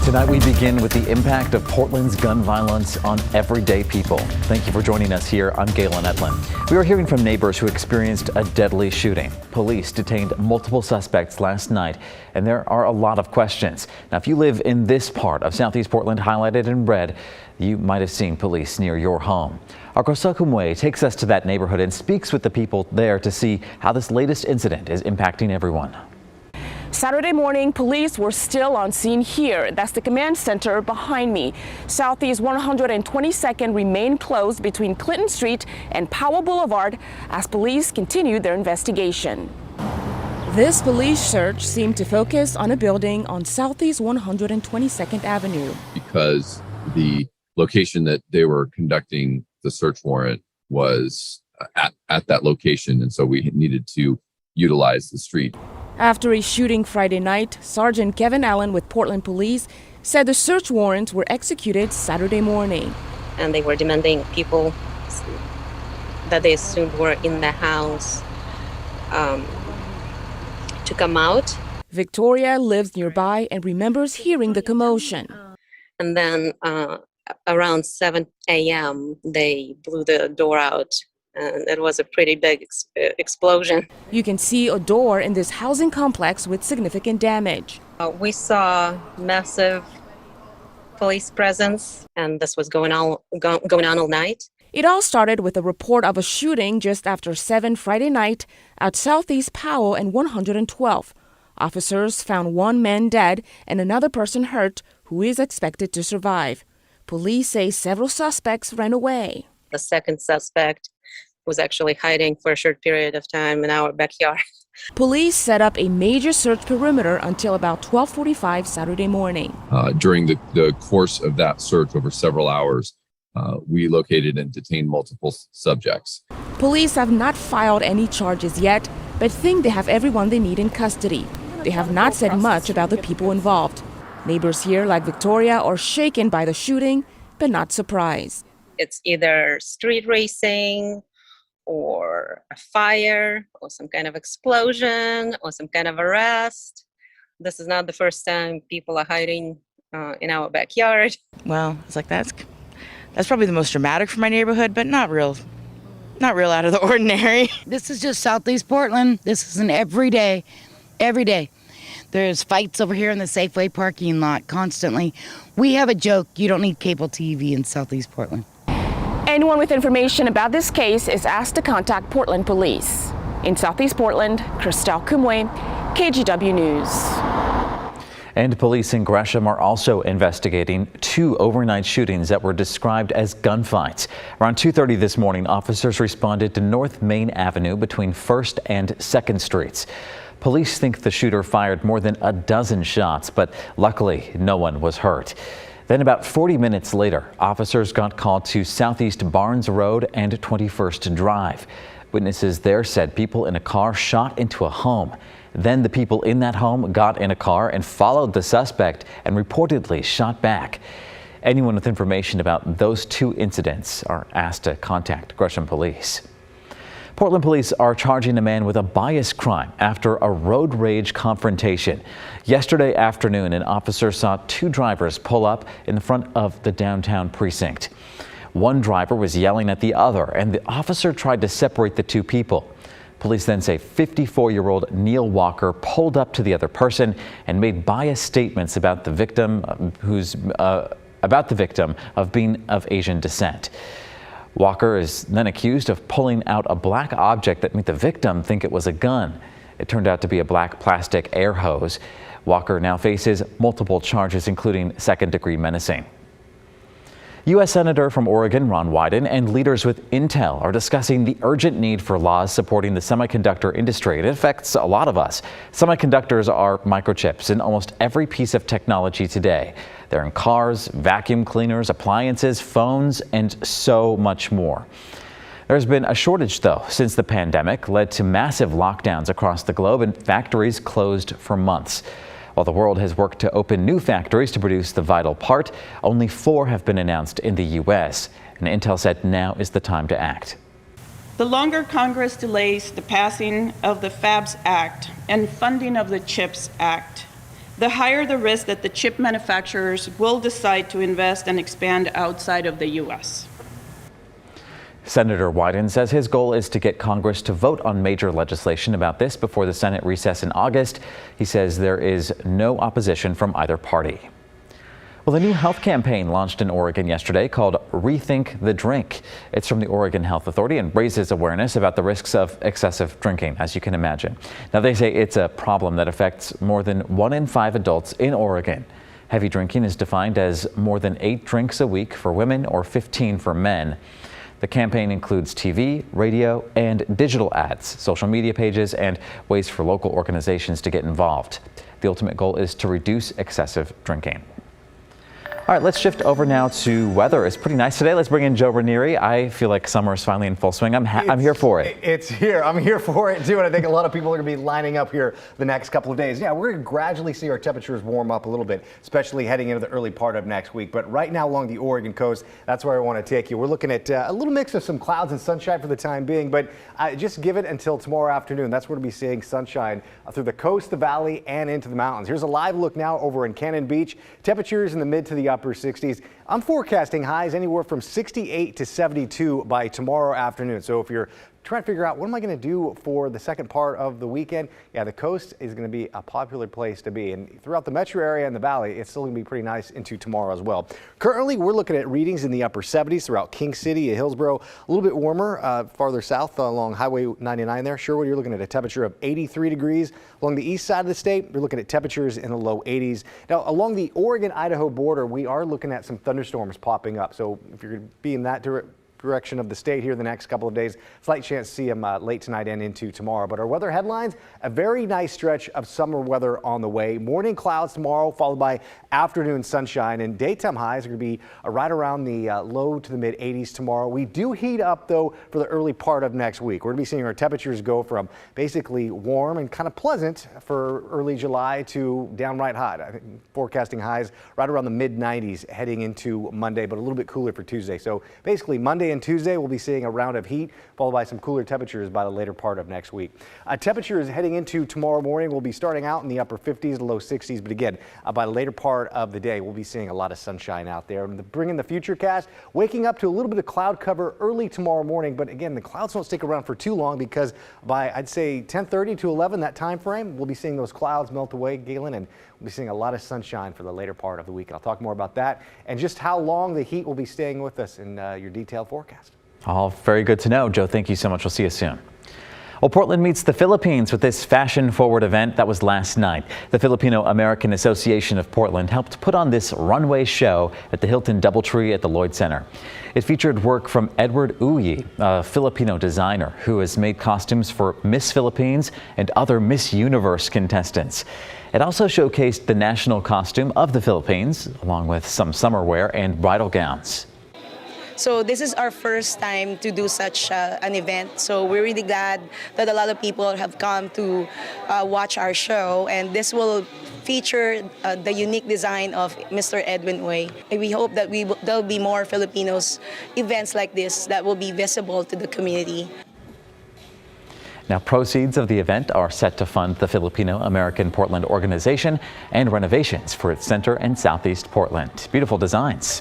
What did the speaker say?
Tonight we begin with the impact of Portland's gun violence on everyday people. Thank you for joining us here. I'm Galen Etlin. We are hearing from neighbors who experienced a deadly shooting. Police detained multiple suspects last night, and there are a lot of questions. Now, if you live in this part of Southeast Portland highlighted in red, you might have seen police near your home. Our Gresham takes us to that neighborhood and speaks with the people there to see how this latest incident is impacting everyone. Saturday morning, police were still on scene here. That's the command center behind me. Southeast 122nd remained closed between Clinton Street and Powell Boulevard as police continued their investigation. This police search seemed to focus on a building on Southeast 122nd Avenue. Because the location that they were conducting the search warrant was at that location, and so we needed to utilize the street. After a shooting Friday night, Sergeant Kevin Allen with Portland Police said the search warrants were executed Saturday morning. And they were demanding people that they assumed were in the house to come out. Victoria lives nearby and remembers hearing the commotion. And then around 7 a.m., they blew the door out. And it was a pretty big explosion. You can see a door in this housing complex with significant damage. We saw massive police presence, and this was going on all night. It all started with a report of a shooting just after 7 Friday night at Southeast Powell and 112. Officers found one man dead and another person hurt who is expected to survive. Police say several suspects ran away. The second suspect was actually hiding for a short period of time in our backyard. Police set up a major search perimeter until about 12:45 Saturday morning. During the course of that search over several hours, we located and detained multiple subjects. Police have not filed any charges yet, but think they have everyone they need in custody. They have not said much about the people involved. Neighbors here, like Victoria, are shaken by the shooting, but not surprised. It's either street racing, or a fire, or some kind of explosion, or some kind of arrest. This is not the first time people are hiding in our backyard. Well, it's like that's probably the most dramatic for my neighborhood, but not real out of the ordinary. This is just Southeast Portland. This is an every day. There's fights over here in the Safeway parking lot constantly. We have a joke, you don't need cable TV in Southeast Portland. Anyone with information about this case is asked to contact Portland Police. In Southeast Portland, Christelle Kumwe, KGW News. And police in Gresham are also investigating 2 overnight shootings that were described as gunfights. Around 2:30 this morning, officers responded to North Main Avenue between 1st and 2nd Streets. Police think the shooter fired more than a dozen shots, but luckily no one was hurt. Then about 40 minutes later, officers got called to Southeast Barnes Road and 21st Drive. Witnesses there said people in a car shot into a home. Then the people in that home got in a car and followed the suspect and reportedly shot back. Anyone with information about those 2 incidents are asked to contact Gresham Police. Portland police are charging a man with a bias crime after a road rage confrontation. Yesterday afternoon, an officer saw 2 drivers pull up in the front of the downtown precinct. One driver was yelling at the other, and the officer tried to separate the 2 people. Police then say 54-year-old Neil Walker pulled up to the other person and made biased statements about the victim, of being of Asian descent. Walker is then accused of pulling out a black object that made the victim think it was a gun. It turned out to be a black plastic air hose. Walker now faces multiple charges, including second-degree menacing. U.S. Senator from Oregon Ron Wyden and leaders with Intel are discussing the urgent need for laws supporting the semiconductor industry. It affects a lot of us. Semiconductors are microchips in almost every piece of technology today. They're in cars, vacuum cleaners, appliances, phones, and so much more. There's been a shortage, though, since the pandemic led to massive lockdowns across the globe and factories closed for months. While the world has worked to open new factories to produce the vital part, only 4 have been announced in the U.S. And Intel said now is the time to act. The longer Congress delays the passing of the FABS Act and funding of the CHIPS Act, the higher the risk that the chip manufacturers will decide to invest and expand outside of the U.S. Senator Wyden says his goal is to get Congress to vote on major legislation about this before the Senate recess in August. He says there is no opposition from either party. Well, a new health campaign launched in Oregon yesterday called Rethink the Drink. It's from the Oregon Health Authority and raises awareness about the risks of excessive drinking, as you can imagine. Now, they say it's a problem that affects more than 1 in 5 adults in Oregon. Heavy drinking is defined as more than 8 drinks a week for women or 15 for men. The campaign includes TV, radio, and digital ads, social media pages, and ways for local organizations to get involved. The ultimate goal is to reduce excessive drinking. All right, let's shift over now to weather. It's pretty nice today. Let's bring in Joe Ranieri. I feel like summer is finally in full swing. I'm here for it. It's here. I'm here for it too, and I think a lot of people are going to be lining up here the next couple of days. Yeah, we're going to gradually see our temperatures warm up a little bit, especially heading into the early part of next week. But right now along the Oregon coast, that's where I want to take you. We're looking at a little mix of some clouds and sunshine for the time being, but just give it until tomorrow afternoon. That's where we'll be seeing sunshine through the coast, the valley, and into the mountains. Here's a live look now over in Cannon Beach. Temperatures in the mid to the upper 60s. I'm forecasting highs anywhere from 68 to 72 by tomorrow afternoon. So if you're trying to figure out what am I going to do for the second part of the weekend, yeah, the coast is going to be a popular place to be. And throughout the metro area and the valley, it's still going to be pretty nice into tomorrow as well. Currently, we're looking at readings in the upper 70s throughout King City, Hillsborough, a little bit warmer farther south along Highway 99 there. Sherwood, you're looking at a temperature of 83 degrees. Along the east side of the state, we're looking at temperatures in the low 80s. Now, along the Oregon-Idaho border, we are looking at some thunderstorms popping up. So if you're going to be in that direction of the state here the next couple of days, slight chance to see them late tonight and into tomorrow. But our weather headlines, a very nice stretch of summer weather on the way. Morning clouds tomorrow, followed by afternoon sunshine, and daytime highs are going to be right around the low to the mid 80s tomorrow. We do heat up though for the early part of next week. We're going to be seeing our temperatures go from basically warm and kind of pleasant for early July to downright hot. I think forecasting highs right around the mid 90s heading into Monday, but a little bit cooler for Tuesday. So basically Monday and Tuesday we'll be seeing a round of heat followed by some cooler temperatures by the later part of next week. Temperatures heading into tomorrow morning will be starting out in the upper 50s to low 60s, but again by the later part of the day we'll be seeing a lot of sunshine out there. Bringing the futurecast, waking up to a little bit of cloud cover early tomorrow morning, but again the clouds don't stick around for too long because by I'd say 10:30 to 11, that time frame, we'll be seeing those clouds melt away, Galen, and we'll be seeing a lot of sunshine for the later part of the week. I'll talk more about that and just how long the heat will be staying with us in your detailed forecast. All very good to know. Joe, thank you so much. We'll see you soon. Well, Portland meets the Philippines with this fashion-forward event that was last night. The Filipino American Association of Portland helped put on this runway show at the Hilton Doubletree at the Lloyd Center. It featured work from Edward Uyi, a Filipino designer who has made costumes for Miss Philippines and other Miss Universe contestants. It also showcased the national costume of the Philippines, along with some summer wear and bridal gowns. So this is our first time to do such an event. So we're really glad that a lot of people have come to watch our show, and this will feature the unique design of Mr. Edwin Uy. And we hope that there'll be more Filipinos events like this that will be visible to the community. Now, proceeds of the event are set to fund the Filipino American Portland organization and renovations for its center in Southeast Portland. Beautiful designs.